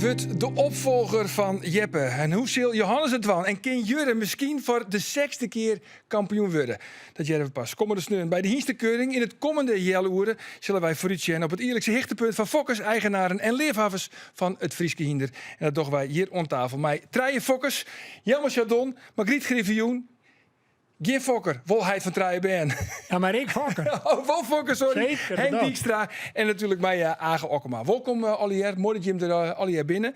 wordt de opvolger van Jeppe. En hoe zal Johannes het wel? En kan Jurre misschien voor de 6e keer kampioen worden? Dat jaren we pas. Komende sneun bij de Hienstekeuring. In het komende jelloeren zullen wij vooruitzien op het eerlijkse hichtepunt van fokkers, eigenaren en leefhavens van het Frieske Hinder. En dat doen wij hier om tafel. Mij Treije Fokkers, Jelmer Chardon, Margriet Griffioen. Geen fokker, Wolheid van Treije Ben. Ja, maar ik fokker. Oh, Wol Fokker, sorry. Zeker, Henk bedankt. Dijkstra en natuurlijk mij Age Okkema. Welkom Allier, mooi dat je hem er Allier binnen.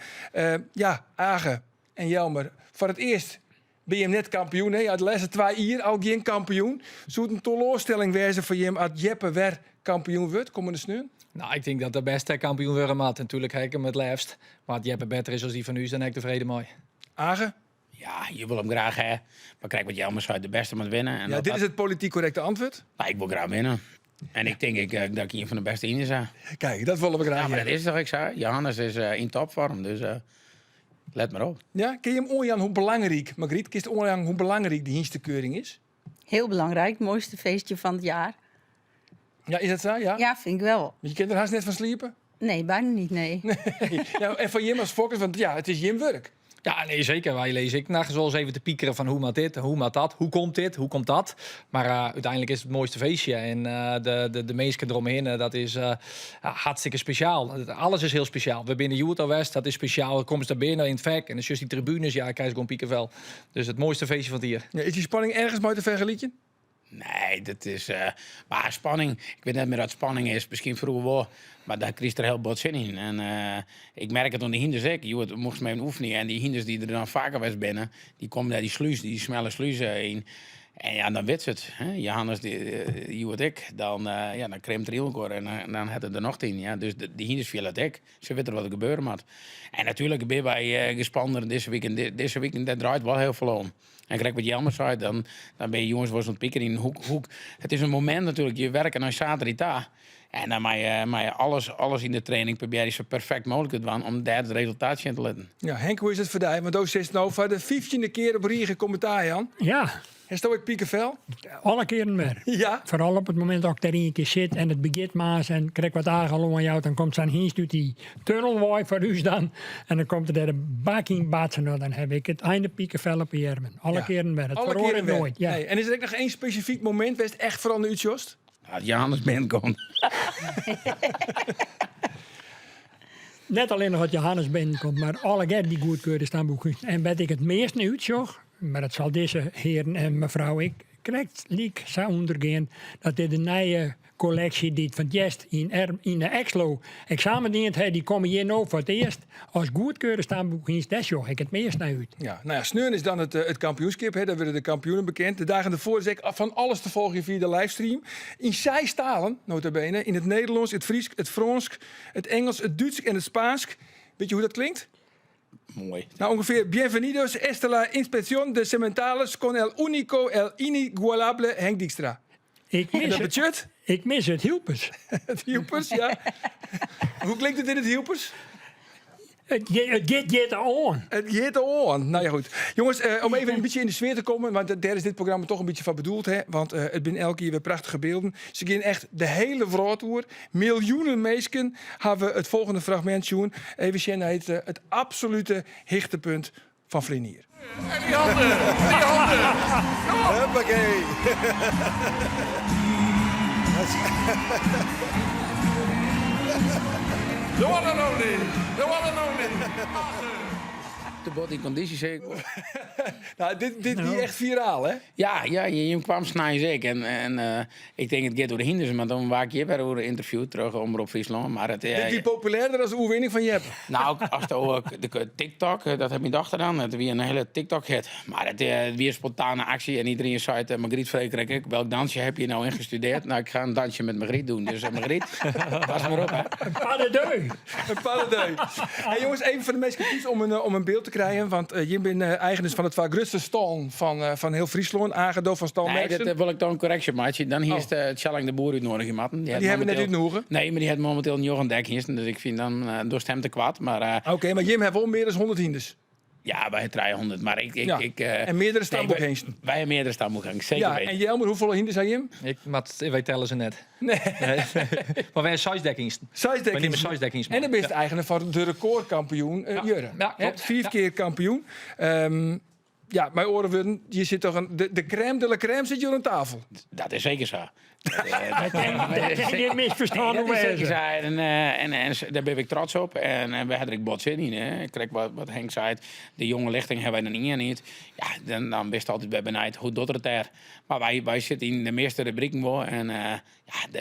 Ja, Age en Jelmer, voor het eerst ben je net kampioen. Hè? Uit de laatste 2 jaar al geen kampioen. Zou het een teleurstelling wezen voor je als Jeppe weer kampioen wordt? Kom de sneeuw. Nou, ik denk dat de beste kampioen worden moet. Natuurlijk heb ik hem het liefst. Maar als Jeppe beter is als die van u, dan ben ik tevreden mee. Age? Ja, je wil hem graag, hè. Maar kijk, wat Jelmers uit de beste moet winnen. En Ja, dit is het politiek correcte antwoord. Nou, ik wil graag winnen. En ik denk dat ik een van de beste in zijn. Kijk, dat willen we graag. Ja, maar Ja, dat is toch, ik zei. Johannes is in topvorm, dus let maar op. ja? Ken je hem oorjan hoe belangrijk, Margriet, kist oorjan hoe belangrijk die Hienstekeuring is? Heel belangrijk, het mooiste feestje van het jaar. Ja, is dat zo? Ja? Ja, vind ik wel. Want je kent er haast net van sliepen? Nee, bijna niet, nee. Ja, en van Jim als fokkers, want ja, het is Jim werk. Ja, nee, zeker. Wij lezen ik nog zoals even te piekeren van hoe maakt dit, hoe maakt dat, hoe komt dit, hoe komt dat. Maar uiteindelijk is het het mooiste feestje. En de mensen eromheen, dat is hartstikke speciaal. Alles is heel speciaal. We binnen Utah West, dat is speciaal. Dan komen ze daar binnen in het vak. En dan is just die tribunes, ja, krijg je gewoon piekenvel. Dus het mooiste feestje van het hier. Ja, is die spanning ergens mooi te vergelijken? Nee, dat is... maar spanning, ik weet net meer wat spanning is. Misschien vroeger wel, maar daar kreeg er heel wat zin in. En ik merk het aan de hinders ook. Je mocht mee een oefening. En die hinders die er dan vaker was binnen, die komen naar die sluis, die smelle sluis in. En ja, dan weet ze het. Hè? Johannes, die wordt ik. Dan kremt er heel en dan had het er nog 10. Ja? Dus die hinders viel het ik. Ze weten wat er gebeuren moet. En natuurlijk ben wij gespannen deze week. Dat draait wel heel veel om. En kijk wat Jelmer zei, dan ben je jongens aan het pieken in een hoek. Het is een moment natuurlijk, je werkt aan zaterdag daar. En dan maar je alles in de training probeer je zo perfect mogelijk te doen om daar het resultaat in te letten. Ja, Henk, hoe is het voor jou? Want ook zit nou voor de 15e keer op Riegen commentaar, Jan. Ja, Is dat ook piekenvel? alle keren meer. Ja. Vooral op het moment dat ik daar een keer zit en het begint maas en krijg wat aangelopen aan jou, dan komt zijn Hiens doet die tunnelwaai voor u dan. En dan komt er daar een bak in batsen. Nou, dan heb ik het einde piekenvel op je jermen. Alle Ja. keren meer. Het Alle verhoor keren ik weer. nooit. Ja. Nee. En is er ook nog één specifiek moment waar het echt vooral nu Utjost? Als Johannes binnenkomt. Net alleen nog wat Johannes binnenkomt, maar alle keer die goedkeuren staan boeken. En wat ik het meest nu uitzocht, maar dat zal deze heren en mevrouw ik correct liek zou ondergaan, dat dit de nieuwe collectie die van Jest in de Exlo examendient heeft, die komen hier nou voor het eerst als goedkeuren staan boeken. Dat zocht ik het meest naar uit. Ja, nou ja, Sneun is dan het kampioenschap. Hè. Daar worden de kampioenen bekend. De dagen ervoor is van alles te volgen via de livestream. In 6 talen, nota bene. In het Nederlands, het Fries, het Frans, het Engels, het Duits en het Spaans. Weet je hoe dat klinkt? Mooi. Nou, ongeveer bienvenidos esta la inspección de cementales con el único, el inigualable Henk Dijkstra. Ik En mis dat het, betekent ik mis het hielpers. het Hielpers, ja. Hoe klinkt het in het Hielpers? Het gaat aan. Het heet on. Nou ja, goed. Jongens, om even een beetje in de sfeer te komen, want daar is dit programma toch een beetje van bedoeld. Hè? Want het zijn elke keer weer prachtige beelden. Ze gaan echt de hele wereld. Miljoenen mensen hebben het volgende fragment zien. Even zien, heet het absolute hichtepunt van Vlinier. En die handen, die handen. Huppakee. The one and only, the one and only. De body conditie zeker. Nou, dit is niet echt viraal, hè? Ja, je kwam snijden zeker. En ik denk het gaat door de hinders, maar dan waak je weer over een interview terug Omroep Friesland. Maar het, Dit is populairder als de oerwinning van Jep. nou, als het ook de TikTok, dat heb je gedacht gedaan. Het weer een hele TikTok-hit. Maar het weer spontane actie. En iedereen zei, Margriet Vreekrijk, ik, welk dansje heb je nou ingestudeerd? Nou, ik ga een dansje met Margriet doen. Dus Margriet, pas maar op, hè. Pas de deur. Een paradij. Hey, jongens, even voor de meeste kritisch om een beeld te krijgen. Want je bent eigenaar van het vaak grootste stal van heel Friesland. Aangedoof van Stal Nee, Merksen. dat wil ik dan een correctie maken. Dan hier is de Tjalling de Boer uitnodigen, Matten. Die hebben we net uitnodigen. Nee, maar die heeft momenteel nog een dek hier. Dus ik vind dan door hem te kwaad. Maar Oké, maar Jim heeft wel meer dan 100 hinders. Ja, wij 300. Maar Ja. En meerdere stamboekhengsten. Wij hebben meerdere stamboekhengsten, zeker Ja, weten. en Jelmer, hoeveel hinders had je hem? Wij tellen ze net. Nee. Maar wij zijn size-dekkingsten. Wij nemen size-dekkingsten. En dan ben je eigenaar van de recordkampioen Jurre. Ja, klopt. 4 keer kampioen. Ja, mijn oren worden, je zit toch de crème de la crème zit hier aan tafel. Dat is zeker zo. Dat is geen misverstaan Dat hoe is zeker wezen. zo. En daar ben ik trots op. En we hadden ik bot zin in. Hè. Ik krijg wat Henk zei. De jonge lichting hebben wij er niet. Ja, dan best altijd bij benijd. Hoe doet het daar? Maar wij zitten in de meeste rubrieken wel. En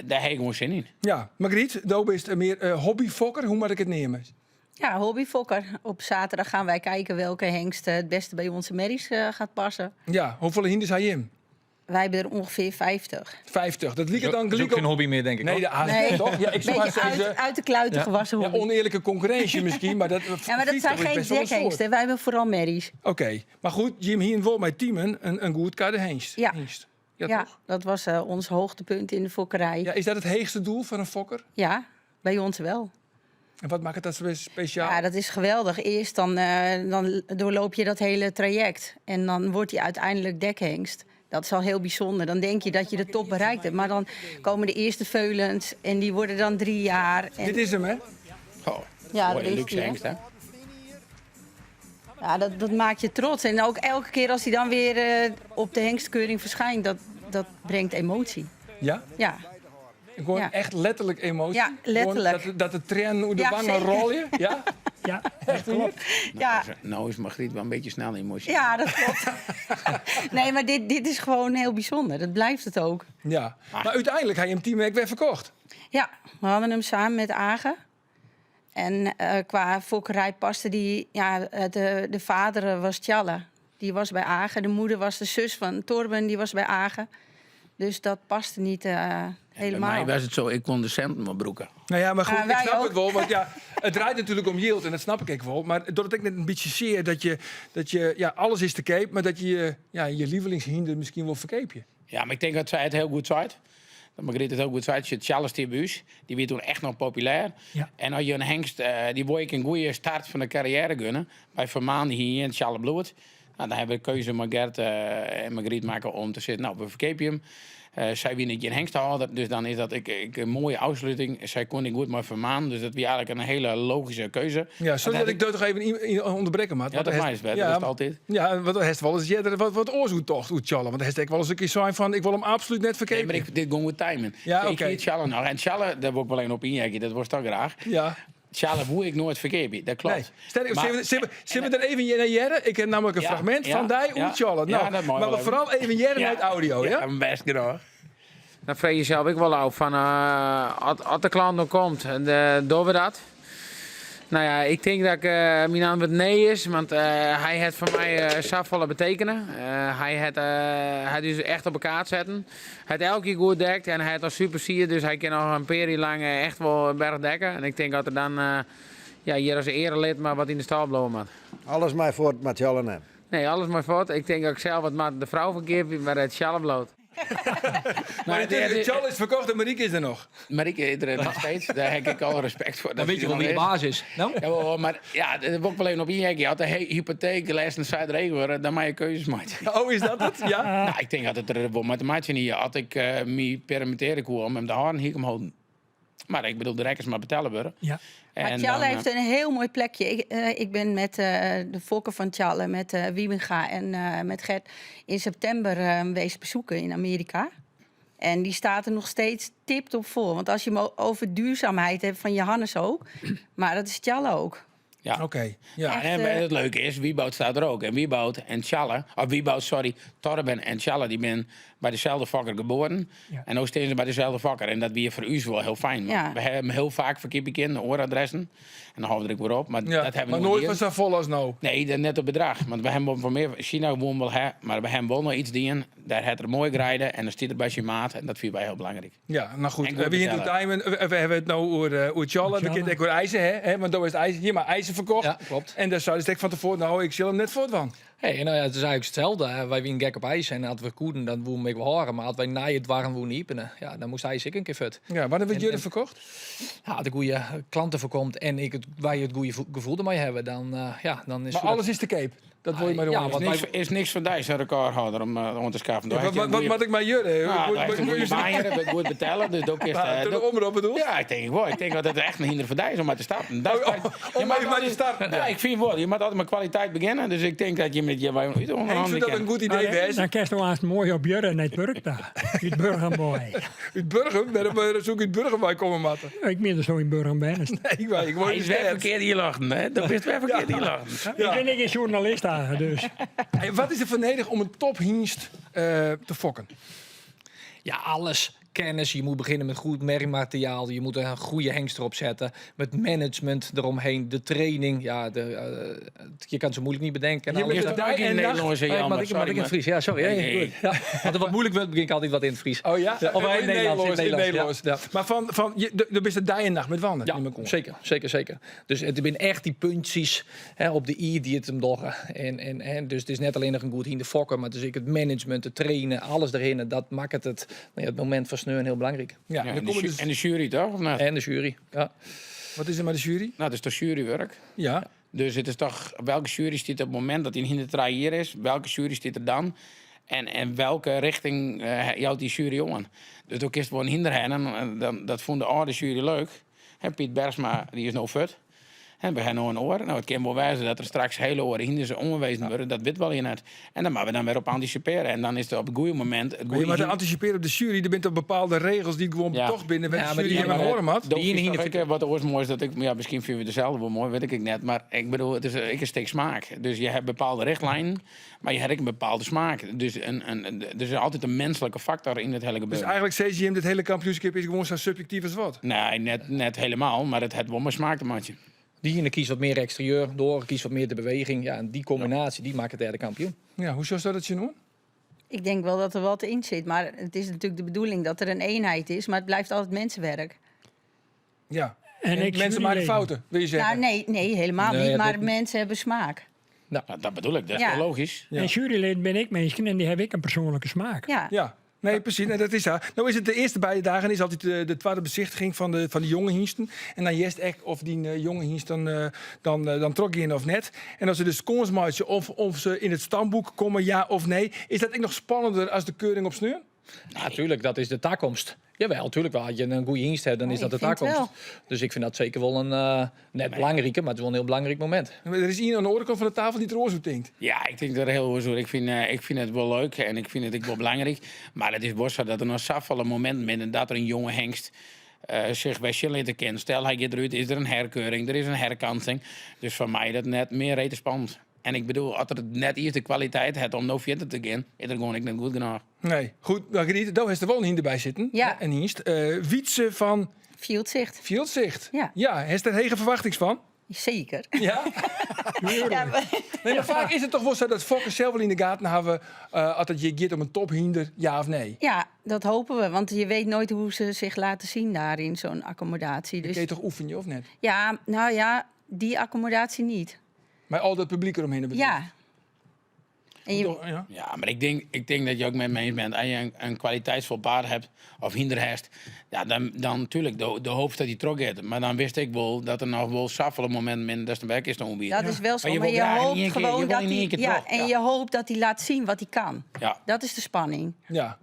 daar heb ik gewoon zin in. Ja, Margriet, Dobe is meer hobbyfokker. Hoe moet ik het nemen? Ja, hobbyfokker. Op zaterdag gaan wij kijken welke hengst het beste bij onze merries gaat passen. Ja, hoeveel hinders had je hem? Wij hebben er ongeveer 50. 50. Dat liep het dan Dat is ook gelijk geen op. hobby meer, denk ik. Nee, hoor. nee, toch? Ja, ik zou maar Beetje zeggen, uit de kluiten gewassen ja, hobby. oneerlijke concurrentie misschien, maar dat, Ja, maar dat zijn geen dekhengsten. Wij hebben vooral merries. Oké, maar goed, Jim hier wil met teamen een goed kade hengst. Ja. Hengst. Ja, Ja, toch? dat was ons hoogtepunt in de fokkerij. Ja, is dat het heegste doel van een fokker? Ja, bij ons wel. En wat maakt het dat zo speciaal? Ja, dat is geweldig. Eerst dan doorloop je dat hele traject. En dan wordt hij uiteindelijk dekhengst. Dat is al heel bijzonder. Dan denk je dat je de top bereikt hebt. Maar dan komen de eerste veulens en die worden dan 3 jaar. En Dit is hem, hè? Oh, Ja, mooie dat is luxe die, hè. hengst, hè? ja, dat maakt je trots. En ook elke keer als hij dan weer op de hengstkeuring verschijnt, dat brengt emotie. Ja? Ja, Gewoon Ja. echt letterlijk emotie? Ja, letterlijk. Gewoon dat de tren hoe de Ja, wangen zeker. rollen? Ja? Ja, dat klopt. ja. Nou is Margriet wel een beetje snel in emotie. Ja, dat klopt. Nee, maar dit is gewoon heel bijzonder. Dat blijft het ook. Ja. Maar uiteindelijk heb je hem teamwerk weer verkocht. Ja, we hadden hem samen met Agen. En qua fokkerij paste die... Ja, de vader was Tjalle. Die was bij Agen. De moeder was de zus van Torben. Die was bij Agen. Dus dat paste niet Bij helemaal. mij was het zo, ik kon de centen wel broeken. Nou ja, maar goed, ik wij snap ook. het wel. Want ja, het draait natuurlijk om yield en dat snap ik wel. Maar doordat ik net een beetje zie dat je ja, alles is te keep, maar dat je je lievelingshinder misschien wel verkeep je. Ja, maar ik denk dat zij het heel goed zei. Dat Margriet het heel goed zei. Je Charles Tibuus, die werd toen echt nog populair. Ja. En als je een hengst, die wil ik een goede start van de carrière gunnen. Bij Vermaan hier in Charles Bloed. Nou, dan hebben we de keuze met Gert en Margriet maken om te zitten. Nou, we verkepen hem. Zij wie niet een hengsthouder, dus dan is dat een mooie afsluiting. Zij kon ik goed maar vermaan, dus dat was eigenlijk een hele logische keuze. Ja, sorry dat ik dat toch even onderbreken, maat. Ja, dat is wel, dat is het altijd. Ja, wat heeft wel eens wat oorzoektocht hoe Tjallen. Want hij heeft wel eens een keer zijn van ik wil hem absoluut net Nee, verkepen. maar dit ging met timen. Ja, Ik oké. heet Charles nog. En Charles, daar wil ik wel een op injecten, dat was toch graag. Ja. Charles hoe ik nooit verkepen, dat klopt. Nee. Sterk, Maar- zullen we er even naar jaren? Ik heb namelijk een Ja, fragment ja, van die ja. hoe Tjallen. Ja, Nou, dat mag maar wel we vooral even jaren uit audio, ja? best graag. Dan vrees je zelf ook wel af van als de klant nog komt, doen we dat. Nou ja, ik denk dat mijn antwoord nee is, want hij heeft voor mij zoveel betekenen. Hij dus echt op elkaar zetten. Hij heeft elke keer goed dekt en hij heeft al super sier, dus hij kan nog een periode lang echt wel een berg dekken. En ik denk dat er dan hier als erelid maar wat in de stal blowen moet. Alles mij voor met Jallen hem. Nee, alles maar fout. Ik denk dat ik zelf wat met de vrouw verkeerd, maar het sjaalf bloot. Maar Tjallen is verkocht en Marieke is er nog. Marieke is er nog steeds. Daar heb ik al respect voor. Dan weet je wel wie de baas is. Nou? Ja, maar ja, dat wil ik wel even op injecten. Je had een hypotheek, les en Zuid-Regen, dan maak je keuzes maken. Oh, is dat het? Ja? Nou, ik denk dat het er wel mathematisch niet had ik me permitteren kon om hem de haren hier omhouden. Maar ik bedoel, de rekkers maar betalen worden. Ja. Maar Tjalle heeft een heel mooi plekje. Ik ben met de fokker van Tjalle, met Wiebinga en met Gert in september wezen bezoeken in Amerika. En die staat er nog steeds tip-top voor. Want als je hem over duurzaamheid hebt van Johannes ook, maar dat is Tjalle ook. Ja. Oké. Ja. Echt, En het leuke is, Wieboud staat er ook. En Wieboud en Tjalle, Torben en Tjalle, die ben bij dezelfde vakker geboren. Ja. En ook staan ze bij dezelfde vakker. En dat weer voor u wel heel fijn. Ja. We hebben heel vaak verkieping ooradressen. En dan houden we er ook weer op. Maar Ja, dat hebben maar we nooit niet. was zo vol als nou. Nee, dat net op bedrag. Want we hebben voor meer China gewoon wel, maar we hebben wel nog iets dienen. Daar het er mooi grijden en dan staat er bij zijn maat. En dat vinden wij heel belangrijk. Ja, nou goed. En We goed hebben hier betellen. we hebben het nou over Tjallen. We kunnen ook over ijzer, hè? Want daar is het ijzer. Hier maar ijzer kaartje verkocht. Ja, klopt. En dan zou je van tevoren, nou, ik zal hem net voor van. Hey, nou ja, het is eigenlijk hetzelfde. Hè. Wij winnen gek op ijs en als we koeden, dan woen we horen. Maar als wij na het waren, woen niet. Ja, dan moest hij zich een keer vet. Ja, wanneer werd jullie en- verkocht? Ja, de goede klanten voorkomt en wij het goede gevoel ermee hebben, dan is Maar alles is te cape. Dat wil je maar doen. Ja, Ja, want Is niks van die zijn recordhouder om te schaffen. wat ik maar jullie. Ja, dat is een goede baaier, dat ik goed betalen. Dus ook is Toen de omroep bedoel. ja, ik denk wel. Ik denk dat het echt een hinder voor die is om maar te starten. Dat is om maar te starten. Ja, ik vind wel. Je moet altijd met kwaliteit beginnen. Dus ik denk dat je met je Henk vindt onderhanden dat een goed idee wezen. Dan kerst wel eens mooi op Jurre net Burg daar. Het Burgermooi. Uit Burgum, waarom zoek uit Burgum bij komen matten? Ik ben er zo in Burgum ben. Nee, ik woon Hij in is weer Stert. verkeerd hier lachen, hè? Dat is weer verkeerd hier lachen. Ik ben niet een journalist eigenlijk, dus. En wat is er voor nodig om een tophienst te fokken? Ja, alles. Kennis, je moet beginnen met goed merkmateriaal. Je moet een goede hengst erop zetten. Met management eromheen, de training. Ja, je kan ze moeilijk niet bedenken. En Je alles. bent Eerst dag duik in en het nacht. Nederlands en Hey, jammer. maar ik in het Fries. Ja, sorry. Nee, Hey, nee. goed. Ja. Als het wat moeilijk wordt, begin ik altijd wat in het Fries. Oh ja? Of in het Nederlands. Ja. Maar er is het dag en nacht met wandelen. Ja, niet meer kon. zeker. Dus het zijn echt die puntjes op de i die het hem doggen. En dus het is net alleen nog een goed in de fokken, maar het is ook het management, het trainen, alles erin. En dat maakt het moment van sneuwen heel belangrijk. Ja, Ja, dan komen dus, en de jury toch? Of niet? En de jury. Ja. wat is er met de jury? Nou, dat is toch jurywerk? Ja. Dus het is toch, welke jury staat op het moment dat hij in de hier is? Welke jury staat er dan? En welke richting jouwt die jury om? Dus ook is het wel een hinder en dat vond de oude jury leuk. En Piet Bergsma, die is nou fut. En we hebben nog een oor. Nou, het kan wel wijzen dat er straks hele oren hinder ze onwezen worden. Dat weet wel je net. En dan moeten we dan weer op anticiperen. En dan is het op het goede moment... Het Maar je goeie moet hin- anticiperen op de jury. Er zijn toch bepaalde regels die gewoon Ja. toch binnen Ja, de maar jury die- helemaal maar- horen, mat. Dat Die is hier toch ook, wat oors mooi is dat ik... Ja, misschien vinden we dezelfde wel mooi, weet ik net. Maar ik bedoel, het is een steek smaak. Dus je hebt bepaalde richtlijnen, maar je hebt ook een bepaalde smaak. Dus er is altijd een menselijke factor in het hele Dus gebeuren. eigenlijk CGM, dit hele kampioenschap is gewoon zo subjectief als wat. Nee, net helemaal, maar het heeft wel mijn smaak te maken. Die ene kiest wat meer exterieur, door kiest wat meer de beweging. Ja, en die combinatie die maakt het derde kampioen. Ja, hoe zou dat je doen? Ik denk wel dat er wat in zit. Maar het is natuurlijk de bedoeling dat er een eenheid is. Maar het blijft altijd mensenwerk. Ja. En ik mensen maken juryleden. fouten, wil je zeggen? Nou, nee, helemaal Nee, niet. dat Maar ook mensen hebben smaak. Nou, dat bedoel ik, dat is Ja. wel logisch. Ja. En jurylid ben ik mensen en die heb ik een persoonlijke smaak. Ja. Ja, nee, precies. Nee, dat is haar. Nou is het de eerste beide dagen is altijd de tweede bezichtiging van de jonge hingsten. En dan jest echt of die jonge hingst dan trok je in of net. En als ze dus kans maken of ze in het stamboek komen, ja of nee. Is dat echt nog spannender als de keuring op sneur? Natuurlijk, dat is de toekomst. Jawel, natuurlijk wel. Als je een goede dienst hebt, dan is Oh, dat de ik vind toekomst. Dus ik vind dat zeker wel een net belangrijke, maar het is wel een heel belangrijk moment. Er is iemand aan de andere kant van de tafel die het roze denkt. Ja, ik denk dat heel goed zo. Ik vind het wel leuk en ik vind het ook wel belangrijk. Maar het is wel zo dat er nog zoveel momenten zijn dat er een jonge hengst zich bij Schiller kent. Stel, hij gaat eruit, is er een herkeuring, er is een herkansing. Dus voor mij dat net meer rete spannend. En ik bedoel, als er net eerst de kwaliteit heeft om nou verder te gaan, is er gewoon ik net goed genoeg. Nee, goed. Margriet, daar heeft er wel een hinder bij zitten. Ja. Een hingst. Wietse van Fieldzicht. Fieldzicht. Ja. Ja, heeft er hege verwachtings van? Zeker. Ja. Ja, maar- Nee, maar vaak is het toch wel zo dat fokkers zelf wel in de gaten hebben als het je gaat om een tophinder, ja of nee. ja, dat hopen we. Want je weet nooit hoe ze zich laten zien daar in zo'n accommodatie. Kun je Dus toch oefenen of net? ja, nou ja, die accommodatie niet. Maar al dat publiek eromheen bedoel. Ja. En je, Toch, ja. Ja, maar ik denk dat je ook met me eens bent. Als je een kwaliteitsvol paard hebt of hinderhest, ja, dan natuurlijk de hoop dat hij trok heeft. Maar dan wist ik wel dat er nog wel zoveel momenten zijn dat de werk is te ontbieden. dat is wel zo. Maar je Maar wil je graag in hoopt één keer- je gewoon wil dat in één hij. keer Ja, terug, en ja. je hoopt dat hij laat zien wat hij kan. Ja, Dat is de spanning. Ja.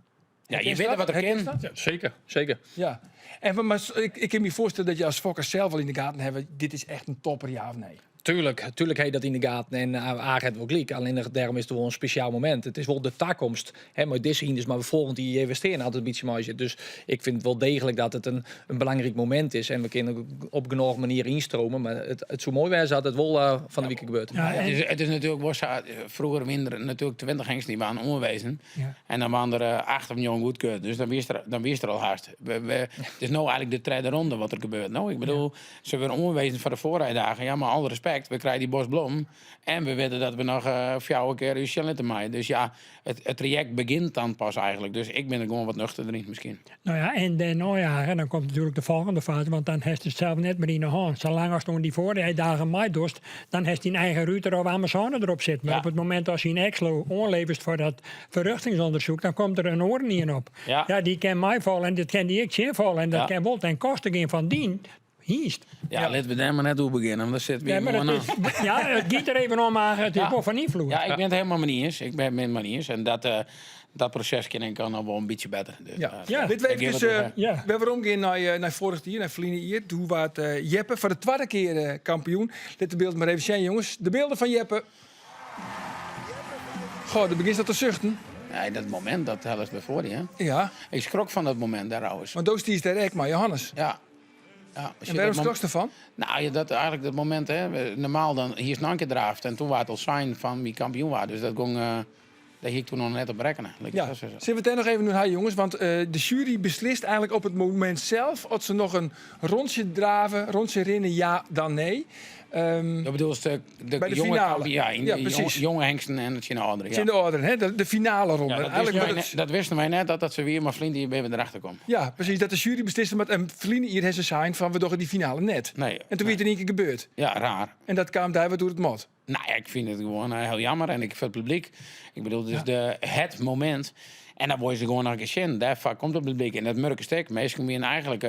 ja je weet wat er Herken kan. je dat? Zeker. Ja. En, maar ik kan me voorstellen dat je als fokker zelf wel in de gaten hebt, dit is echt een topper, ja of nee. Tuurlijk heb je dat in de gaten en Aag het wel gelijk. Alleen daarom is het wel een speciaal moment. Het is wel de toekomst. Maar deze hinders, maar we volgend jaar investeren altijd een beetje meer. Dus ik vind wel degelijk dat het een belangrijk moment is. En we kunnen op genoeg manier instromen. Maar het zo mooi was dat het wel van de week gebeurt. Ja, en- Het is natuurlijk wel zo, vroeger minder natuurlijk 20 hengsten die waren onwezen. Ja. En dan waren er 8 of 9 goedkeurd. Dus dan wist er al hard. Het is nou eigenlijk de tweede ronde wat er gebeurt. Nou, ik bedoel, ze werden onwezen voor de voorrijdagen. Ja, maar alle respect. respect. We krijgen die bosblom. En we weten dat we nog 4 keer uw challenge maaien. Dus ja, het traject begint dan pas eigenlijk. Dus ik ben er gewoon wat nuchter in misschien. Nou ja, en dan, dan komt natuurlijk de volgende fase, want dan heeft het zelf net maar in de hand. Zolang als toen die vorige dagen maaidorst, dan heeft hij een eigen router of Amazone erop zitten. Maar Ja. op het moment als hij in Exlo onlevert voor dat verruchtingsonderzoek, dan komt er een oren in op. Ja. Die kan mij vallen en dit kan die ik zien vallen en dat Ja. kan wel ten koste gaan van die hiest. Ja, laten we daar maar net over beginnen. Want dat zit weer Ja, maar gewoon het aan. is, ja, het gaat er even om, maar het is Ja. wel van invloed. Ja, ik ben het helemaal niet eens. Ik ben het maar niet eens. En dat proces ken ik dan nog wel een beetje beter. Dus, Ja. Dit week ik geef dus, het weer. Ja. we hebben omgegaan naar vorig jaar, naar Vliene hier. Toen was Jeppe voor de tweede keer kampioen. Let de beeld maar even zien, jongens. De beelden van Jeppe. Goh, dan begint dat te zuchten. Ja, dat moment, dat helft bij voor je. Hè? Ja, Ik schrok van dat moment daar trouwens. want Doos die is direct, maar Johannes. Ja. Ja, als je En waarom dat schrok je ervan? Nou, dat eigenlijk dat moment, hè. Normaal dan, hier is nog een keer draft. En toen was het al sign van wie kampioen was. Dus dat ging, daar ging ik toen nog net op rekenen. Ja, zullen we het er nog even doen, jongens? Want de jury beslist eigenlijk op het moment zelf of ze nog een rondje draven, rondje rennen, ja dan nee. Dat bedoelt de Bij de jonge finale. kampioen, ja, Ja, precies. jonge hengsten en het China Aderen. Het is in de orde, hè? De finale ronde. Ja, Eigenlijk dat wisten wij net, dat ze weer maar Vlien die bij erachter komt. ja, precies. Dat de jury beslist. En Vliene hier heeft ze zijn van we doen die finale net. Nee. En toen werd er in één keer gebeurd. Ja, raar. En dat kwam daar waardoor het mot. Nou ja, ik vind het gewoon heel jammer. En ik vind het publiek. Ik bedoel, dus het moment. En dan word je gewoon nog een keer zien. Daar komt het publiek. En dat murke stuk. Meestal weer eigenlijk.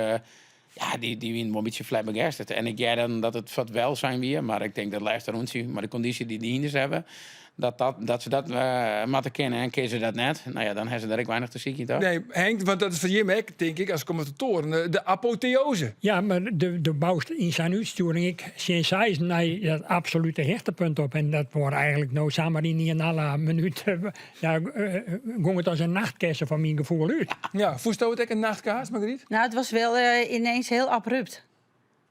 Ja, die winnen wel een beetje flabbergasted. En ik jij dan dat het wat wel zijn weer. Maar ik denk dat lijst er rond. Maar de conditie die hinders hebben. Dat ze dat moeten kennen en kennen ze dat net. Nou ja, dan hebben ze daar ook weinig te zien, toch? Nee, Henk, want dat is voor je denk ik, als commentatoren, de apotheose. Ja, maar de bouwst in zijn uitsturing, ik sinds hij is naar dat absolute hechtepunt op. En dat wordt eigenlijk nou samen in alle minuut. Ging het als een nachtkessen van mijn gevoel uit. Ja, voest het ook een nachtkaas, Margriet? Nou, het was wel ineens heel abrupt.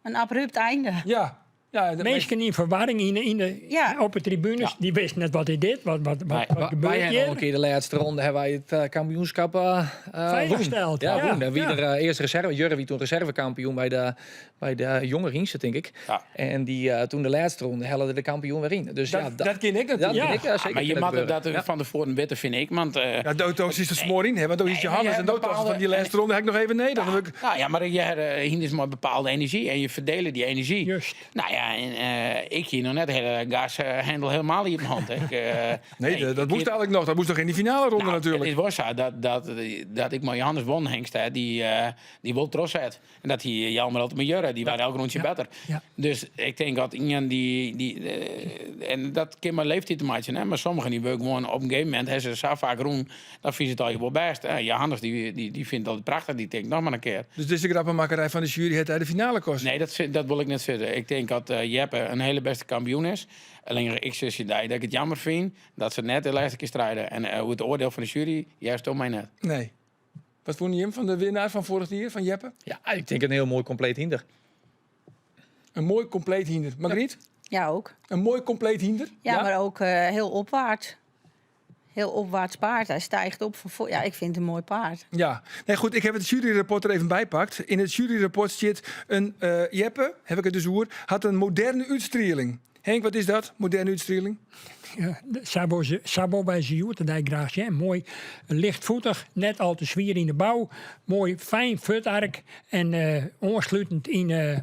Een abrupt einde. Ja. Ja, Mensen in verwarring Ja. op de tribunes, die wisten net wat hij deed, wat Wij gebeurt hebben al een hier. keer de laatste ronde hebben wij het kampioenschap Veiliggesteld, Ja, ja. woen. En wie Ja. er eerst reserve, Jurre wie toen reservekampioen bij de jonge Riense, denk ik. Ja. En die toen de laatste ronde helde de kampioen weer in. Dus dat ken ik natuurlijk. dat Ja. ken ik, zeker. Maar je kan mag gebeuren. dat Ja. van tevoren weten, vind ik. Want, Ja, Doos is de smoring, hè? Want Doos is Nee, Johannes je en hebt Doos bepaalde- van die laatste ronde heb ik nog even nee. Dan heb ik... nou ja, maar je hindert maar bepaalde energie. En je verdelen die energie. Juist. Nou ja, en ik hier nog net de hele gashendel helemaal in mijn hand. Hè. Nee, dat moest eigenlijk nog. Dat moest nog in die finale ronde Nou, natuurlijk. Het was zo dat ik maar Johannes won, Hengst, hè, die wil trots had. En dat hij Jelmer altijd met Jurre, die waren elk rondje beter. Ja. Dus ik denk dat iemand en dat kan maar leeftijd te maken, hè. Maar sommigen die willen gewoon op een gegeven moment, hebben ze zo vaak roen, dan vinden ze het al wel best. Johannes die vindt dat prachtig, die denkt nog maar een keer. Dus dit is de grappenmakerij van de jury het hij de finale kost. Nee, dat wil ik net zeggen. Ik denk dat Jeppe een hele beste kampioen is. Alleen ik zeg je dat ik het jammer vind dat ze net de laatste keer strijden. En hoe het oordeel van de jury, juist om mij net. Nee. Wat vond je hem van de winnaar van vorig jaar, van Jeppe? Ja, ik denk een heel mooi compleet hinder. Een mooi compleet hinder. Margriet? Ja, ook. Een mooi compleet hinder? Ja, maar ook heel opwaarts. Heel opwaarts paard. Hij stijgt op. Ja, ik vind het een mooi paard. Ja. Nee, goed, ik heb het juryrapport er even bijpakt. In het juryrapport zit een Jeppe, heb ik het dus hoor, had een moderne uitstraling. Henk, wat is dat? Moderne uitstraling? Sabo bij zijn dat hij graag zien. Mooi lichtvoetig, net al te zwier in de bouw. Mooi fijn futark en ontsluitend in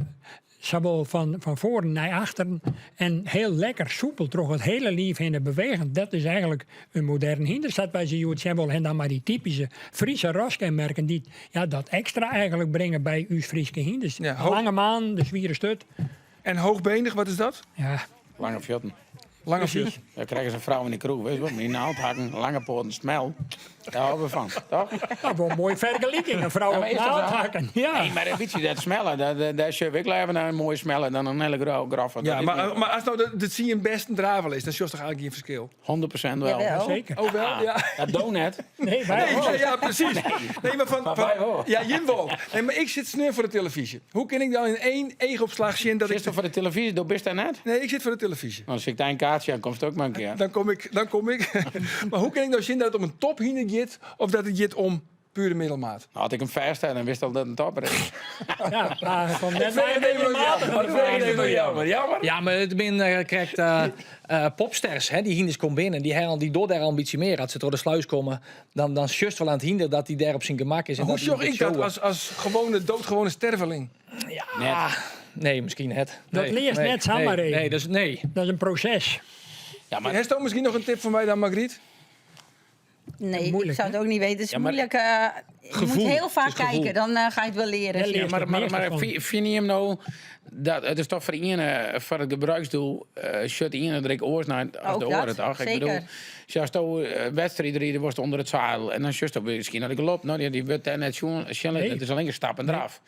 Sabo van voren naar achteren. En heel lekker soepel, toch het hele lief in de beweging. Dat is eigenlijk een moderne hinderstad bij zijn Sabo. En dan maar die typische Friese raskenmerken die dat extra eigenlijk brengen bij uw Friese hinders. Ja, Lange maan, de zwieren stut. En hoogbenig, wat is dat? Ja, Lange fjotten. Lange Precies. vuur. Dan krijgen ze een vrouw in de kroeg, weet je wat? Met die naald hakken, lange poten, smel. Daar houden we van, toch? ja, wel een mooie vergelijking. Een vrouw Ja, op maar is dat zo? naaldhaken. Ja. Nee, maar een beetje dat smellen, daar zou ik liever naar een mooie smellen dan een hele graffe. Ja, maar als nou dat zie je een best een dravel is, dan is toch eigenlijk geen verschil? 100% wel. Jawel. Zeker. Oh wel, ja. Dat doe net. Nee, wij Nee, wel. ja, precies. Nee, maar Maar wij wel. ja, Jim wel. Nee, maar ik zit sneu voor de televisie. Hoe kan ik dan in één oogopslag zien dat ik... Is toch voor de televisie, doe best daar net? Nee, ik zit voor de televisie. Als ik daar een kaartje aan, komt het ook maar een keer. Dan kom ik. Maar hoe kan ik nou zien dat het om een top hinder gaat of dat het gaat om pure middelmaat? Nou, had ik hem vaststellen, dan wist al dat het een topper is. Ja, maar hij komt net bij een beetje matig. Jammer. Ja, maar het krijgt popsters, hè, die hinders komen binnen. Die door daar al een beetje meer. Als ze door de sluis komen, dan just wel aan het hinder dat hij daar op zijn gemak is. En Hoe dat hij zorg moet ik dat showen. als doodgewone sterveling? Ja, nee, misschien net. Dat Nee, leert nee, net samen nee, reden. nee. Dat is een proces. Ja, maar Heeft u misschien nog een tip voor mij dan, Margriet? Nee, ik moeilijk, zou het ook niet weten. Het is Ja, maar- moeilijk. Je Gevoel. moet heel Het vaak is gevoel. kijken, dan ga je het wel leren. Ja, zie je. leer. Maar vind je hem nou... Dat, het is toch voor voor het gebruiksdoel... shut iemand dat ik oors naar als Ook de dat, oren, toch? Ik zeker. bedoel, als je wedstrijden rijden wordt onder het zadel... en dan just op misschien dat ik loop. Nou, die wordt daar net schoon. Nee. Het is alleen een stap en eraf.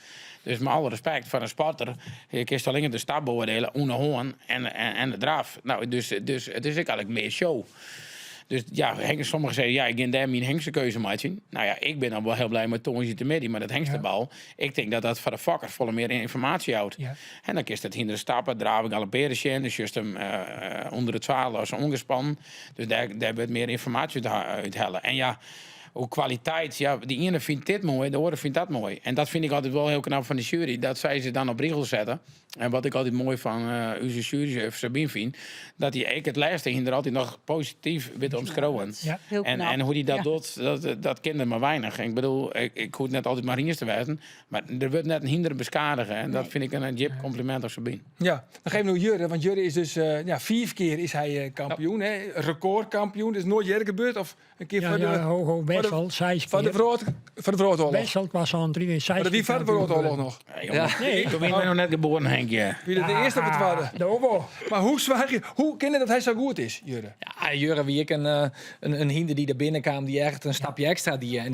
Dus met alle respect voor een sporter... je kiest alleen de stap beoordelen... onder hoorn en de draf. Nou, dus het is eigenlijk meer show. Dus ja, sommigen zeggen, ja, ik ga daar mijn hengste keuze maken. Nou ja, ik ben dan wel heel blij met Toonsie te midden, maar dat hengstebal. Ik denk dat dat voor de fokkers volle meer informatie houdt. Ja. En dan kiest het hinder stappen, draven, galopperen, dus juist hem onder het zadel als ongespannen. Dus daar wordt meer informatie uit halen. En ja, hoe kwaliteit, ja, die ene vindt dit mooi, de andere vindt dat mooi. En dat vind ik altijd wel heel knap van de jury, dat zij ze dan op regel zetten. En wat ik altijd mooi van onze jury, Sabine, vind, dat hij het laatste hinder altijd nog positief weet omschreven. Ja. Heel knap. En hoe hij dat Ja. doet, dat kende maar weinig. Ik bedoel, ik hoef net altijd mariniers te wijzen, maar er wordt net een hinder beschadigen. En dat vind ik een jip compliment op Sabine. Ja, dan geven we nu Jurre. Want Jurre is dus 4 keer is hij kampioen. Hè? Recordkampioen. Dat is nooit eerder gebeurd. Of een keer Ja, voor ja, de... ho, Wessel, 6 Van de keer. Wereldoorlog. Wessel was al 3 keer 6 Maar wie van de Wereldoorlog nog? Nee, Ik ben nog net geboren, Henkje. Wie de eerste op het waren. de Obo. Maar hoe zwaar je... Hoe ken je dat hij zo goed is, Jurre? Ja, Jurre, wie ik een hinder die er binnenkwam, die echt een stapje extra die. En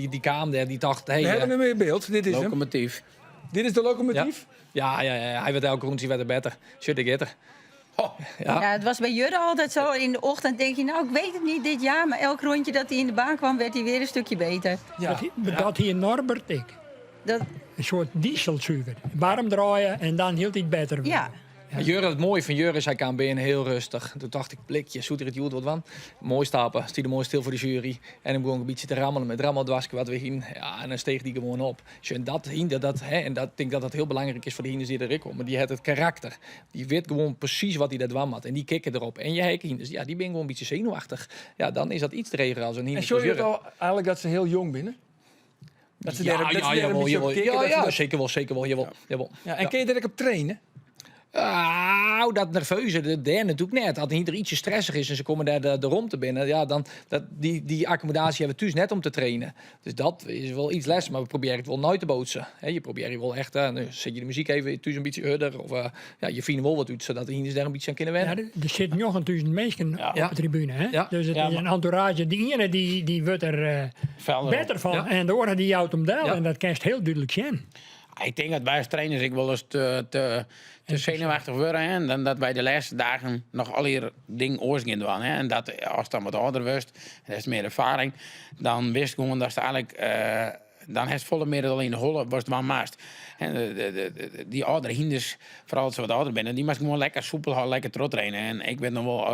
die kwam daar, die dacht, We hey, hebben hem in beeld. Dit is hem. Locomotief. Dit is de locomotief. ja, hij werd elke rondje werd er beter. Shit, ik er. Ja, het was bij Jurre altijd zo. In de ochtend denk je, nou, ik weet het niet dit jaar. Maar elk rondje dat hij in de baan kwam, werd hij weer een stukje beter. Ja. Dat hier Norbert ik. Dat, Een soort dieselzuiver. Warm draaien en dan hield hij het beter. ja. Jurre, het mooie van Jurre is, hij kwam binnen heel rustig. Toen dacht ik, blikje, zoet er het jood wat van. Mooi stappen, stierde mooi stil voor de jury. En hem gewoon een beetje te rammelen met rammeldwasken wat we heen. Ja, en dan steeg die gewoon op. Als je dat hinder, en dat ik denk dat dat heel belangrijk is voor de hinders die erin komen. Die heeft het karakter. Die weet gewoon precies wat hij dat wam had. En die kikken erop. En je hinders, ja, die ben gewoon een beetje zenuwachtig. Ja, dan is dat iets dreger als een En hinder. show je zoals het Jurre. al eigenlijk dat ze heel jong binnen? Dat ze daar een beetje op kicken, dat ze dat- zeker wel, jawel. Ja, en kun je er ook op trainen? Nou, dat nerveuze, dat daar natuurlijk net. Als ieder ietsje stressig is en ze komen daar de rom te binnen, ja, dan die accommodatie hebben we thuis net om te trainen. Dus dat is wel iets les, maar we proberen het wel nooit te bootsen. He, je probeert je wel echt, nu zet je de muziek even thuis een beetje harder, of ja, je vindt wel wat uit, zodat de hinders daar een beetje aan kunnen Ja, wennen. er zitten nog een duizend mensen op Ja. de tribune. Hè? Ja. Dus het Ja, is maar- een entourage. Die ene die wordt er beter van. Ja. En de andere die houdt hem deel. Ja. En dat kan je heel duidelijk zien. Ik denk dat wij als trainers ik wel eens te zenuwachtig worden. Hè? En dan dat wij de laatste dagen nog al hier dingen oorsgaan doen. Hè? En dat als het dan wat ouder was, en dat is meer ervaring, dan wist ik gewoon dat ze eigenlijk... dan heeft volle meer alleen de holle, was het wel maast. En die oudere hinders, vooral als ze wat ouder zijn, die moest gewoon lekker soepel houden, lekker trot trainen. En ik weet nog wel,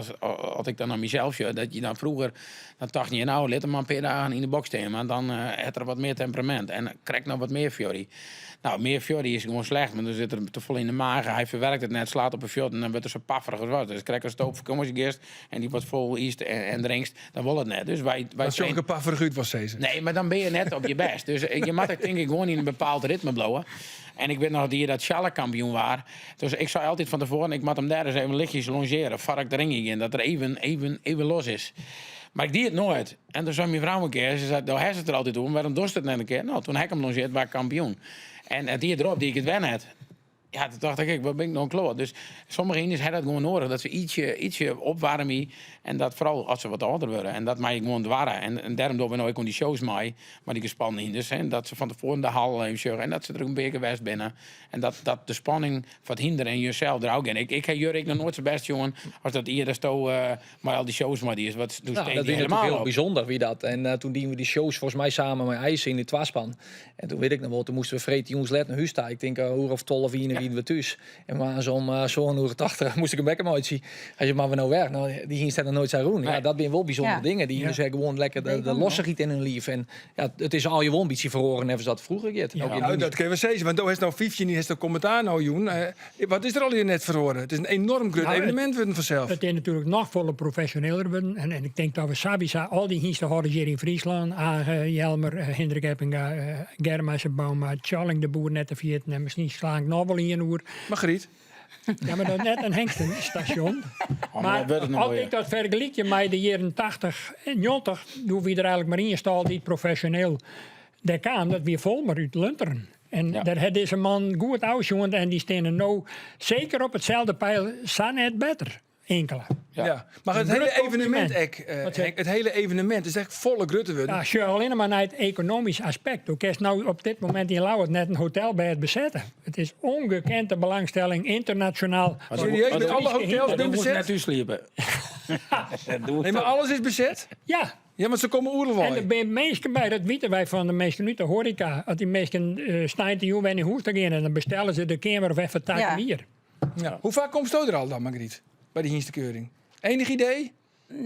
als ik dan aan mezelf zie, dat je dan vroeger, dan dacht je, nou, let hem maar een paar dagen in de box staan, maar dan heeft er wat meer temperament. En krijg nog wat meer fury. Nou, meer fury is gewoon slecht, maar dan zit er te vol in de maag. Hij verwerkt het net, slaat op een fjord en dan wordt er zo pafferig als wat. Dus krijg een stoop vakantiegist en die wordt vol east en drinkst, dan wil het net. Dus wij Dat zo'n gepafferig uit was deze. Nee, maar dan ben je net op je best. Dus je moet denk ik gewoon in een bepaald ritme blowen. En ik weet nog dat Schalle kampioen was. Dus ik zei altijd van tevoren, ik moet hem daar eens even lichtjes longeren. Voor ik erin ging, dat er even los is. Maar ik deed het nooit. En toen zei mijn vrouw een keer, ze zei, nou hij het er altijd doen, waarom dorst het net een keer? Nou, toen heb ik hem longeerd, was ik kampioen. En het die erop die ik het wen had. Ja, toen dacht ik, wat ben ik nou kloot? Dus sommige hinders hebben dat gewoon nodig. Dat ze ietsje opwarmen. En dat vooral als ze wat ouder worden. En dat mag je gewoon dwarren. En daarom doen we nooit die shows mee. Maar die gespannen hinders. En dat ze van tevoren de hal even zeggen. En dat ze er een beetje west binnen. En dat de spanning van het hinder en jezelf er ook in. Ik heb Jurk nog nooit zo best, jongen. Als dat hier maar al die shows maar die is. Wat doet Nou, steeds dat die is natuurlijk helemaal heel op. bijzonder wie dat. En toen dienen we die shows volgens mij samen met IJs in de Twaspan. En toen weet ik nog wel, toen moesten we vreten jongens let naar huis staan. Ik denk een uur of 12 in wieden we thuis. En maar zo'n uur 80 moest ik hem lekker mooi zien. Als je maar weer nou weg, nou, die hier er nooit zijn roen. Ja, dat zijn wel bijzondere Ja. dingen. Die dus gewoon lekker de lossigheid in hun lief. En ja, het is al je een beetje verhoren, hebben ze dat vroeger gegeven. Nou, dat kunnen we zeggen, want daar is nou 15 niet heeft een commentaar nou, Joen. Wat is er al hier net verhoren? Het is een enorm groot Nou, evenement worden vanzelf. Het is natuurlijk nog volle professioneler worden. En ik denk dat we Sabisa, al die hiesten hadden hier in Friesland. Agen, Jelmer, Hendrik Eppinga, Germa's Bauma, Charling de Boer net te vierten. En misschien sla ik nog wel in een uur. Margriet. Ja, maar dat is net een hengstenstation. maar dat wordt het nog als wel, ik dat vergelijk je met de jaren 80 en 90, doen we er eigenlijk maar in stal die professioneel. Daar kwam dat weer vol maar uit Lunteren. En daar had deze man goed uitgezoend en die staan er nou zeker op hetzelfde pijl, zijn net beter. Enkele. Ja. Maar het Een hele groot evenement, compliment. Wat zeg- Henk, het hele evenement is echt volle grutte worden. Ja, als je alleen maar naar het economisch aspect. Hoe kan je nou op dit moment in Lauwert net een hotel bij het bezetten? Het is ongekende belangstelling, internationaal. Serieus, met alle hotels Dan zijn moet je net bezet? u sliepen. Nee, maar alles is bezet? Ja. Ja, maar ze komen En er oerlewaaien. zijn mensen bij, dat weten wij van de mensen uit de horeca. Als die mensen snijden die in de hoes te gaan en dan bestellen ze de kamer of even taken hier. Ja. Hoe vaak komt je er al dan, Margriet? Bij de hienstekeuring? Enig idee?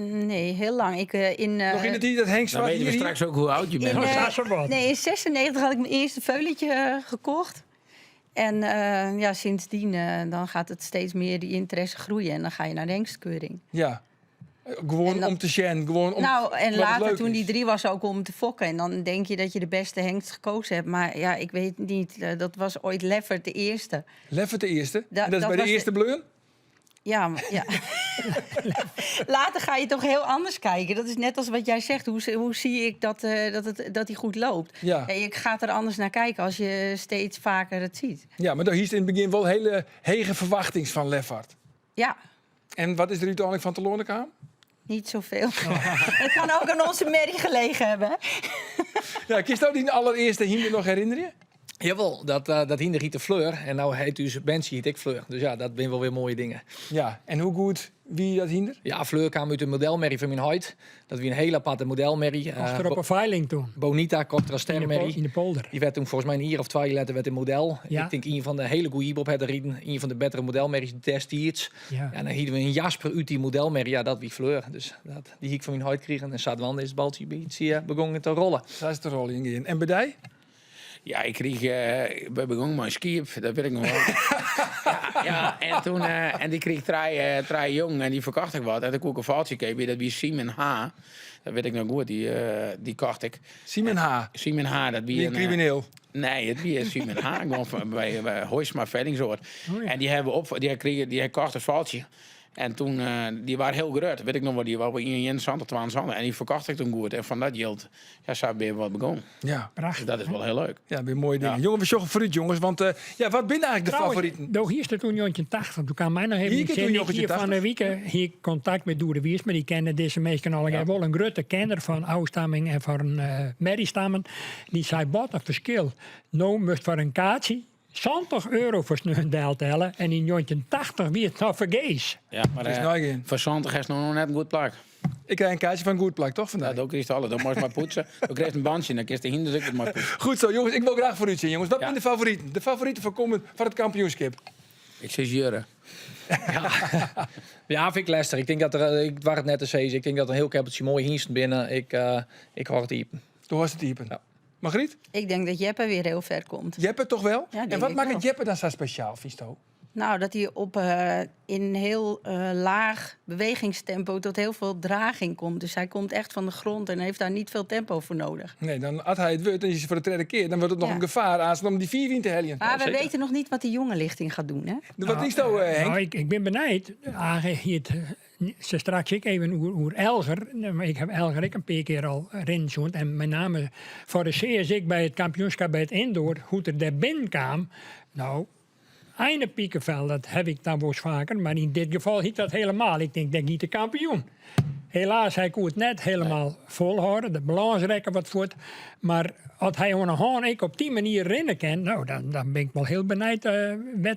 Nee, heel lang. Ik, Nog in de tijd dat Henk Dan Zwart weten we hier... straks ook hoe oud je bent. in, Ja, zo wat. nee, in 96 had ik mijn eerste veulentje gekocht. En ja, sindsdien dan gaat het steeds meer die interesse groeien. En dan ga je naar de hengstkeuring. Ja. Gewoon En dan- om te sjen, gewoon om... Nou, en wat het later leuk toen is. die 3 was ook om te fokken. En dan denk je dat je de beste hengst gekozen hebt. Maar ja, ik weet niet. Dat was ooit Leffert de eerste. Leffert de eerste. Da- En dat is dat bij de was eerste bleun? Ja, ja. Later ga je toch heel anders kijken. Dat is net als wat jij zegt. Hoe zie ik dat hij goed loopt? Ja. Je gaat er anders naar kijken als je steeds vaker het ziet. Ja, maar daar hiest in het begin wel hele hege verwachtings van Leffert. Ja, En wat is er uiteindelijk van te lonen kwam? niet zoveel. Het kan ook aan onze merrie gelegen hebben. Hè? Ja, kun je nou die allereerste hinder nog herinneren? Jawel, dat hinder giet de Fleur. En nou heet dus Bensie heet ik Fleur. Dus ja, dat zijn wel weer mooie dingen. Ja, en hoe goed wie dat hinder? Ja, Fleur kwam uit een modelmerrie van mijn huid. Dat was een hele aparte modelmerrie. Was er op een veiling toen. Bonita, Cortra In Sterrenmerrie. de polder. Die werd toen volgens mij een jaar of 2 letter werd een model. Ja. Ik denk een van de hele goede hierop had rijden. Een van de betere modelmerries destijds. Ja. Ja, en dan hielden we een Jasper uit die modelmerrie. Ja, dat wie Fleur. Dus die ik van mijn huid kregen. En Zadwand is het baltje begonnen te rollen. Dat is de rol in. En bij die? Ja, ik kreeg... we begonnen met een skip, dat weet ik nog wel. ja, en toen... en die kreeg drie jongen en die verkocht ik wat. En toen kon ik een foutje geven, dat wie Simon H. Dat weet ik nog goed, die kocht ik. Simon H. Simon H, dat wie Wie een crimineel. Nee, het wie is Simon H. Gewoon bij Hoisma Veddingsoort. Oh ja. En die kocht een foutje. En toen, die waren heel groot. Weet ik nog wat, die waren in Jens Sander, 2 Sander. En die verkocht ik toen goed. En van dat geld, ja, zou weer wat begonnen. Ja, Dus Prachtig. dat is wel heel leuk. ja, weer mooie dingen. Ja. Jongen, we zoeken vooruit, jongens. Want ja, wat binnen eigenlijk de favorieten? Nou, hier is het toen Jontje 80. Toen kwam mij nog even Hier iets toen in. Ik Jontje hier van 80. de week hier contact met Doede Wiers, maar die kennen deze mensen al. Ik heb wel een grote kenner van oudstamming en van merriestammen. Die zei, wat een verschil. Nou moest voor een kaartje €70 voor een deel tellen. En in Jontje 80 wie het nog vergees. Ja, maar is nooit in. voor Santig is nog net een goed plak. Ik krijg een kaartje van Good Plak, toch vandaag? Ja, dat kreeg je alles. Dan moest je maar poetsen. Dan kreeg je een bandje. Dan kreeg je de hinders ook maar poetsen. Goed zo, jongens. Ik wil graag vooruit zien, jongens. Wat Ja. zijn de favorieten? De favorieten van het kampioenschap? Ik zeg Jurre. Ja, vind ik Leicester. Ik denk dat ik waar het net te zeggen. Ik denk dat er een heel keppeltje mooi hier stond binnen. Ik hoor het diepen. Toen was het typen. Ja. Margriet? Ik denk dat Jeppe weer heel ver komt. Jeppe toch wel? Ja, en denk wat ik maakt wel. het Jeppe dan zo speciaal, Visto? Nou, dat hij op in heel laag bewegingstempo tot heel veel draging komt. Dus hij komt echt van de grond en heeft daar niet veel tempo voor nodig. Nee, dan als hij het wordt en is hij voor de derde keer, dan wordt het nog Ja. een gevaar aan om die 4 wien te helien. Maar we zeker. weten nog niet wat die jonge lichting gaat doen, hè? Wat is nou, Henk? Nou, ik ben benijd. Ze straks ik even hoe Elger. Maar ik heb Elger ik een paar keer al rinzoend. En met name voor de CS ik bij het kampioenschap bij het indoor. Hoe er daar binnen kwam. Nou, eine piekenveld, dat heb ik dan wel eens vaker. Maar in dit geval hiet dat helemaal. Ik denk, dat niet de kampioen. Helaas, hij kon het net helemaal volhouden. De balansrekken wat voort. Maar als hij gewoon een haan ik op die manier rennen kan, nou, dan ben ik wel heel benieuwd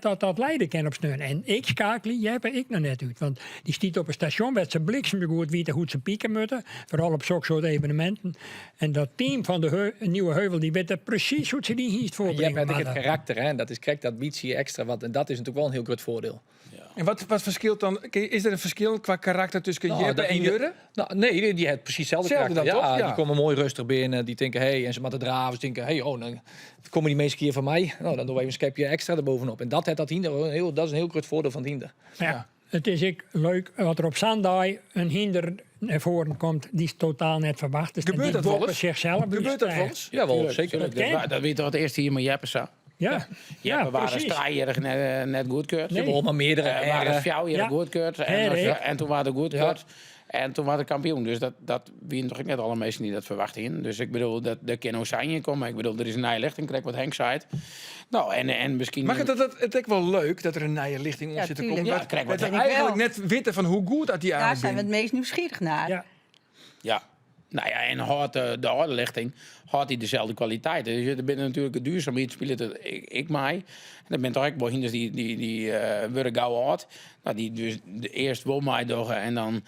wat dat leiden kan op steun. En ik schakel, ik nog net uit. Want die stiet op een station met zijn bliksem goed weten hoe ze pieken moeten. Vooral op zulke soort evenementen. En dat team van de Nieuwe Heuvel, die weten precies hoe ze die hier Je voorbrengen. hebt het karakter, hè? En dat is kijk, dat biedt je extra wat. En dat is natuurlijk wel een heel groot voordeel. En wat verschilt dan? Is er een verschil qua karakter tussen Jeppe en Jurre? Nou, nee, die heeft precies hetzelfde Hetzelfde karakter. dan, toch? Ja. Die komen mooi rustig binnen. Die denken, hey, en ze moeten draven. Ze denken, hey, oh, dan komen die mensen hier van mij. Nou, dan doen we even een schepje extra erbovenop. En dat hinder, dat is een heel groot voordeel van het hinder. Ja, het is ook leuk wat er op zondag een hinder naar voren komt, die is totaal net verwacht. Dus Gebeurt die dat wel bokken eens? zichzelf. Gebeurt dat wel eens? Ja, wel, Tuurlijk, zeker. tuurlijk. ken. Dat weet je toch het eerste hier met Jeppe zo. Ja, Jeppe waren precies. staaierig net goedkeurd. Nee. Wel, maar meerdere. Waren fjouwerig Ja. goedkeurd. Erik. En toen waren ze goedkeurd. En toen waren de kampioen. Dus dat wien toch net alle mensen die dat verwachten in. Dus ik bedoel, dat kan ook zijn komen. Ik bedoel, er is een nijlichting, krijg wat Henk zei. Nou, en misschien... Maar het is wel leuk dat er een nieuwe lichting om Ja, zit te tuurlijk. komen. Ja, krijg wat dat we Henk. eigenlijk Wel. net weten van hoe goed dat die Daar aan zijn we het meest nieuwsgierig naar. Ja. Ja. Nou ja, en had de oude lichting had hij dezelfde kwaliteit. Dus er binnen natuurlijk het duurzaamheid speelt het ik mij. En dan ben toch ook wel hinders die worden gauw oud. Nou, die dus eerst wel mij doen en dan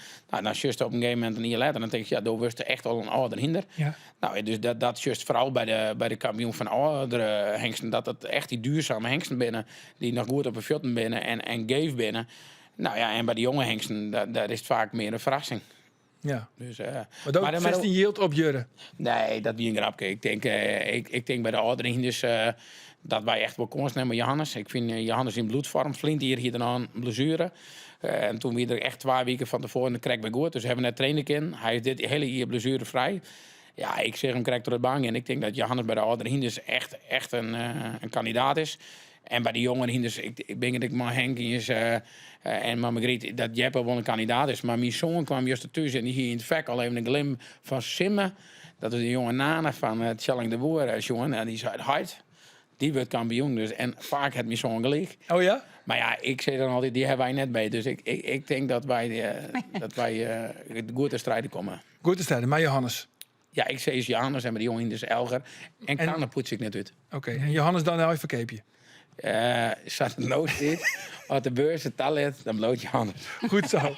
just op een gegeven moment een jaar later. Dan denk je, ja, daar wordt er echt al een ouder hinder. Ja. Nou, dus dat just vooral bij de kampioen van oudere hengsten, dat het echt die duurzame hengsten binnen, die nog goed op een vierten binnen en gave binnen. Nou ja, en bij de jonge hengsten, daar is het vaak meer een verrassing. Ja. Dus, Maar ook 16 yield op Jurre. nee, dat wie een grapje. Ik denk bij de ouderen hinders dat wij echt wel kans nemen. Johannes, ik vind Johannes in bloedvorm. Flint hier dan een blessure. En toen weer er echt 2 weken van tevoren de krek bij goed. Dus we hebben net trainen in. Hij is dit hele jaar blessurevrij. Ja, ik zeg hem krijgt door de bank. En ik denk dat Johannes bij de ouderen hinders echt een kandidaat is. En bij de jongeren hinders, ik denk dat ik maar Henk is en maar Margriet, dat Jeppe wel een kandidaat is. Maar mijn zoon kwam juist thuis en die hier in het vak al even een glim van Simmen. Dat is de jonge Nana van het Schelling de Boer, jongen. En die zei, Heid, die wordt kampioen. Dus, en vaak had mijn zoon gelijk. Oh ja? Maar ja, ik zeg dan altijd, die hebben wij net bij. Dus ik denk dat wij het goede strijden komen. Goed te strijden, maar Johannes. Ja, ik zeg Johannes en bij de jongen hinders Elger. En Kannen poets ik net uit. Oké, en Johannes dan nou even keepje. Zat het nood zit, als de beurs het talent, dan bloot je handen. Goed zo.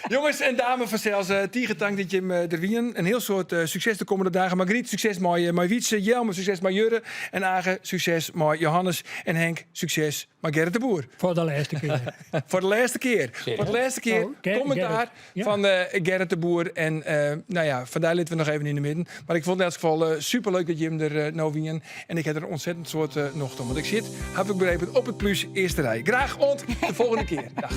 Jongens en dames van zelfs, Tiegetank dat je hem er wien. Een heel soort succes de komende dagen. Margriet, succes met Wietse. Jelme, succes met Jurre. En Age, succes met Johannes. En Henk, succes met Gerrit de Boer. Voor de laatste keer. Voor de laatste keer. Voor de laatste keer. Oh, Commentaar Gerrit. Ja. van Gerrit de Boer. En nou ja, vandaar zitten we nog even in de midden. Maar ik vond het in elk geval superleuk dat je hem er nou wien. En ik heb er ontzettend soort nog toe. Want ik zit, heb ik begrepen, op het plus eerste rij. Graag ont de volgende keer. Dag.